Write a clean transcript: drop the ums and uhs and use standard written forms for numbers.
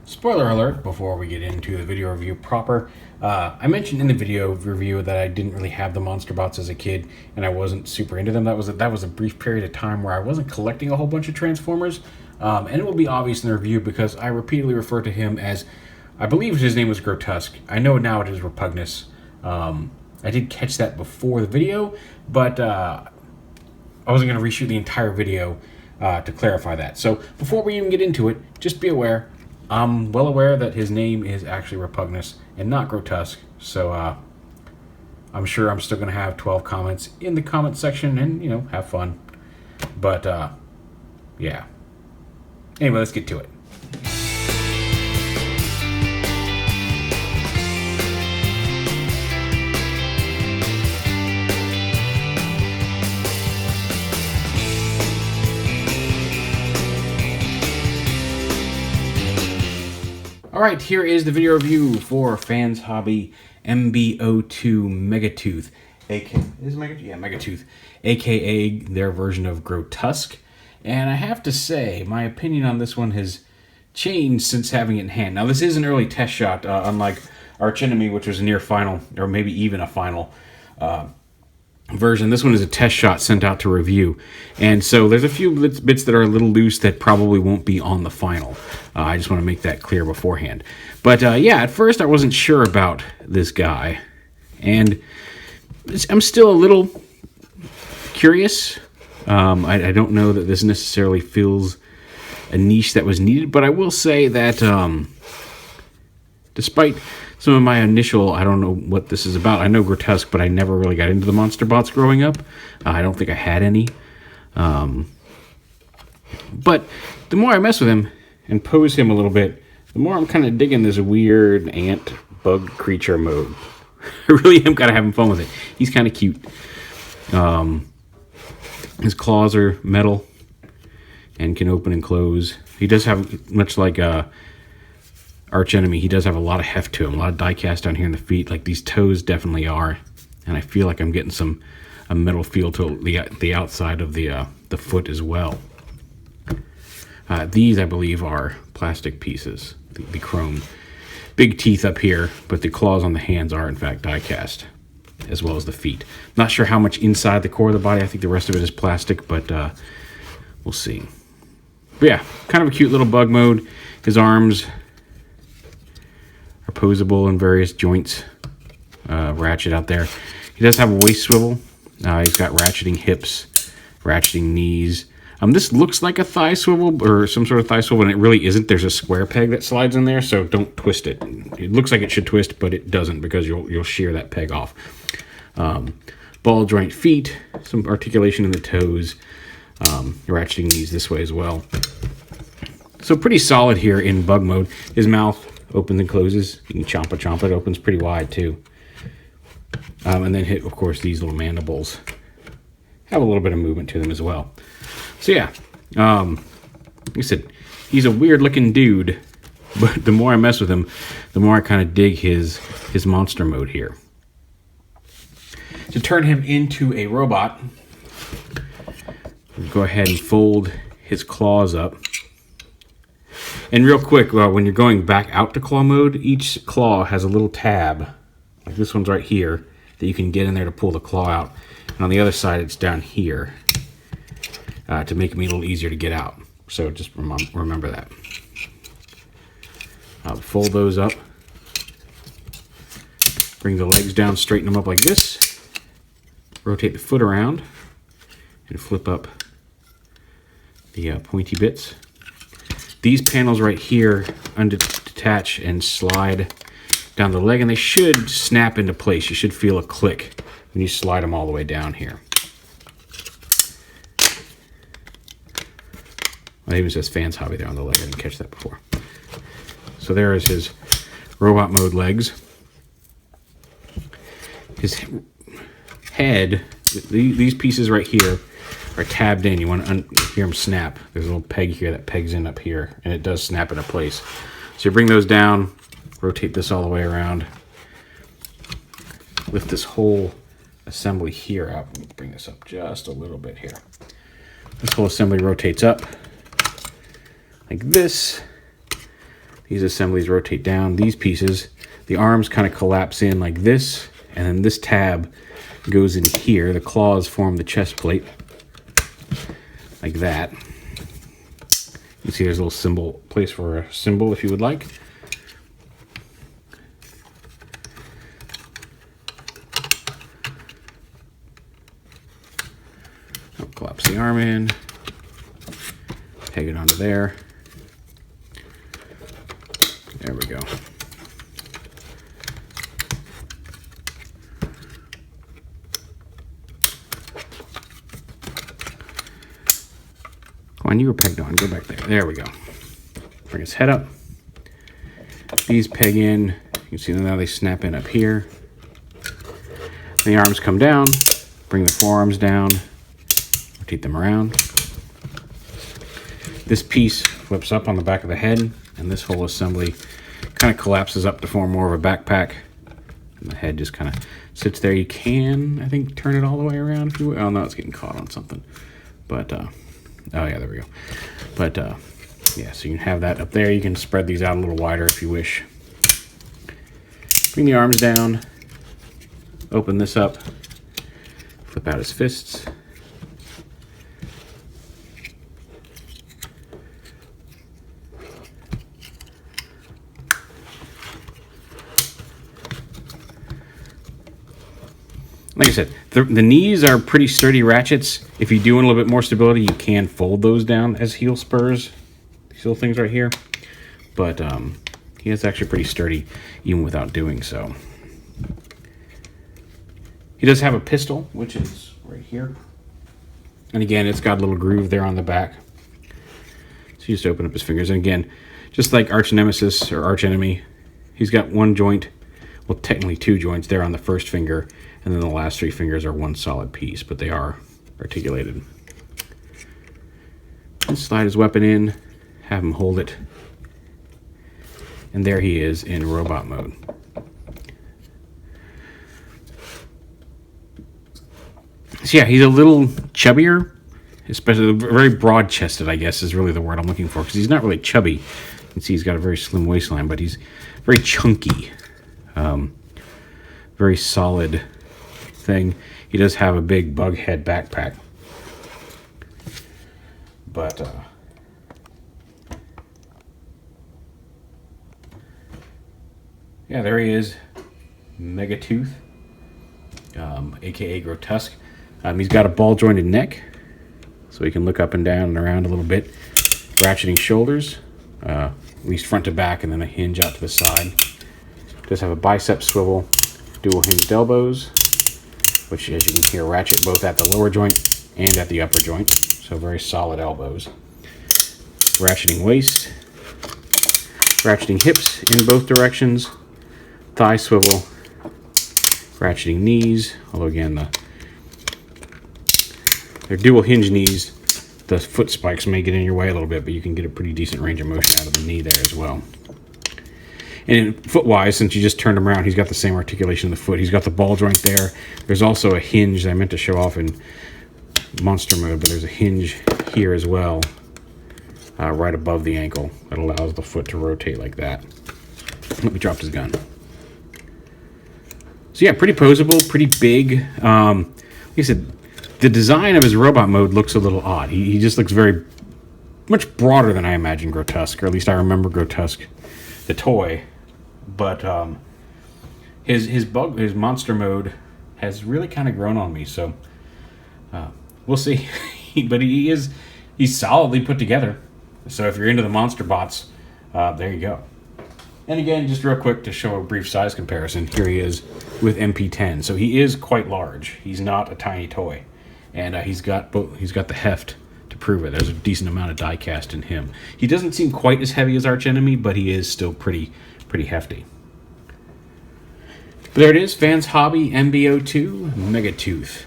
Spoiler alert before we get into the video review proper. I mentioned in the video review that I didn't really have the monster bots as a kid and I wasn't super into them. That was a brief period of time where I wasn't collecting a whole bunch of Transformers. And it will be obvious in the review because I repeatedly refer to him as, I believe his name was Grotesque. I know now it is Repugnus. I did catch that before the video, but I wasn't going to reshoot the entire video to clarify that. So before we even get into it, just be aware, I'm well aware that his name is actually Repugnus and not Grotesque. So I'm sure I'm still going to have 12 comments in the comment section and, have fun. But yeah. Anyway, let's get to it. Alright, here is the video review for FansHobby MB-02 MEGATOOTH. MEGATOOTH. AKA their version of Grotesque. And I have to say, my opinion on this one has changed since having it in hand. Now, this is an early test shot, unlike Arch Enemy, which was a near final, or maybe even a final version. This one is a test shot sent out to review. And so there's a few bits that are a little loose that probably won't be on the final. I just want to make that clear beforehand. But yeah, at first I wasn't sure about this guy. And I'm still a little curious. I don't know that this necessarily fills a niche that was needed, but I will say that despite some of my initial, I don't know what this is about. I know Grotesque, but I never really got into the monster bots growing up. I don't think I had any. But the more I mess with him and pose him a little bit, the more I'm kind of digging this weird ant bug creature mode. I really am kind of having fun with it. He's kind of cute. His claws are metal and can open and close. He does have, much like Arch Enemy, he does have a lot of heft to him, a lot of diecast down here in the feet. Like these toes definitely are, and I feel like I'm getting a metal feel to the outside of the foot as well. These, I believe, are plastic pieces, the chrome. Big teeth up here, but the claws on the hands are in fact diecast, as well as the feet. Not sure how much inside the core of the body. I think the rest of it is plastic, but we'll see. But yeah, kind of a cute little bug mode. His arms are posable in various joints. Ratchet out there. He does have a waist swivel. He's got ratcheting hips, ratcheting knees. This looks like a thigh swivel or some sort of thigh swivel, and it really isn't. There's a square peg that slides in there, so don't twist it. It looks like it should twist, but it doesn't because you'll shear that peg off. Ball joint feet, some articulation in the toes, ratcheting knees this way as well. So pretty solid here in bug mode. His mouth opens and closes. You can chomp it. Opens pretty wide too. And then hit, of course, these little mandibles have a little bit of movement to them as well. So yeah, like I said, he's a weird looking dude, but the more I mess with him, the more I kind of dig his monster mode here. To turn him into a robot, go ahead and fold his claws up. And real quick, when you're going back out to claw mode, each claw has a little tab, like this one's right here, that you can get in there to pull the claw out. And on the other side, it's down here to make me a little easier to get out. So just remember that. Fold those up. Bring the legs down, straighten them up like this. Rotate the foot around and flip up the pointy bits. These panels right here detach and slide down the leg, and they should snap into place. You should feel a click when you slide them all the way down here. It even says FansHobby there on the leg. I didn't catch that before. So there is his robot mode legs. His head, these pieces right here are tabbed in. You want to hear them snap. There's a little peg here that pegs in up here, and it does snap into place. So you bring those down, rotate this all the way around, lift this whole assembly here up. Let me bring this up just a little bit here. This whole assembly rotates up like this. These assemblies rotate down. These pieces, the arms kind of collapse in like this, and then this tab goes in here. The claws form the chest plate, like that. You can see there's a little place for a symbol if you would like. I'll collapse the arm in, peg it onto there. There we go. Come on, you were pegged on. Go back there. There we go. Bring his head up. These peg in. You can see now they snap in up here. The arms come down. Bring the forearms down. Rotate them around. This piece flips up on the back of the head, and this whole assembly kind of collapses up to form more of a backpack. And the head just kind of sits there. You can, I think, turn it all the way around if you will. Oh no, it's getting caught on something. But, oh yeah, there we go. But, yeah, so you can have that up there. You can spread these out a little wider if you wish. Bring the arms down. Open this up. Flip out his fists. Like I said, the knees are pretty sturdy ratchets. If you do want a little bit more stability, you can fold those down as heel spurs. These little things right here. But he is actually pretty sturdy even without doing so. He does have a pistol, which is right here. And again, it's got a little groove there on the back. So you just open up his fingers. And again, just like Arch Nemesis or Arch Enemy, he's got one joint, well, technically two joints there on the first finger. And then the last three fingers are one solid piece, but they are articulated. And slide his weapon in, have him hold it. And there he is in robot mode. So yeah, he's a little chubbier, especially very broad-chested, I guess, is really the word I'm looking for, because he's not really chubby. You can see he's got a very slim waistline, but he's very chunky. Very solid thing. He does have a big bug head backpack. But, yeah, there he is. MEGATOOTH, aka Grotesque. He's got a ball-jointed neck, so he can look up and down and around a little bit. Ratcheting shoulders, at least front to back, and then a hinge out to the side. Does have a bicep swivel, dual hinged elbows, which, as you can hear, ratchet both at the lower joint and at the upper joint. So very solid elbows. Ratcheting waist, ratcheting hips in both directions, thigh swivel, ratcheting knees, although again, they're dual hinge knees. The foot spikes may get in your way a little bit, but you can get a pretty decent range of motion out of the knee there as well. And foot-wise, since you just turned him around, he's got the same articulation of the foot. He's got the ball joint there. There's also a hinge that I meant to show off in monster mode, but there's a hinge here as well, right above the ankle, that allows the foot to rotate like that. Let me drop his gun. So yeah, pretty posable, pretty big. Like I said, the design of his robot mode looks a little odd. He just looks very much broader than I imagined Grotesque, or at least I remember Grotesque, the toy. But his monster mode has really kind of grown on me. So we'll see. But he's solidly put together. So if you're into the monster bots, there you go. And again, just real quick to show a brief size comparison, here he is with MP10. So he is quite large. He's not a tiny toy, and he's got the heft to prove it. There's a decent amount of diecast in him. He doesn't seem quite as heavy as Arch Enemy, but he is still pretty hefty. But there it is, FansHobby MB-02 MEGATOOTH.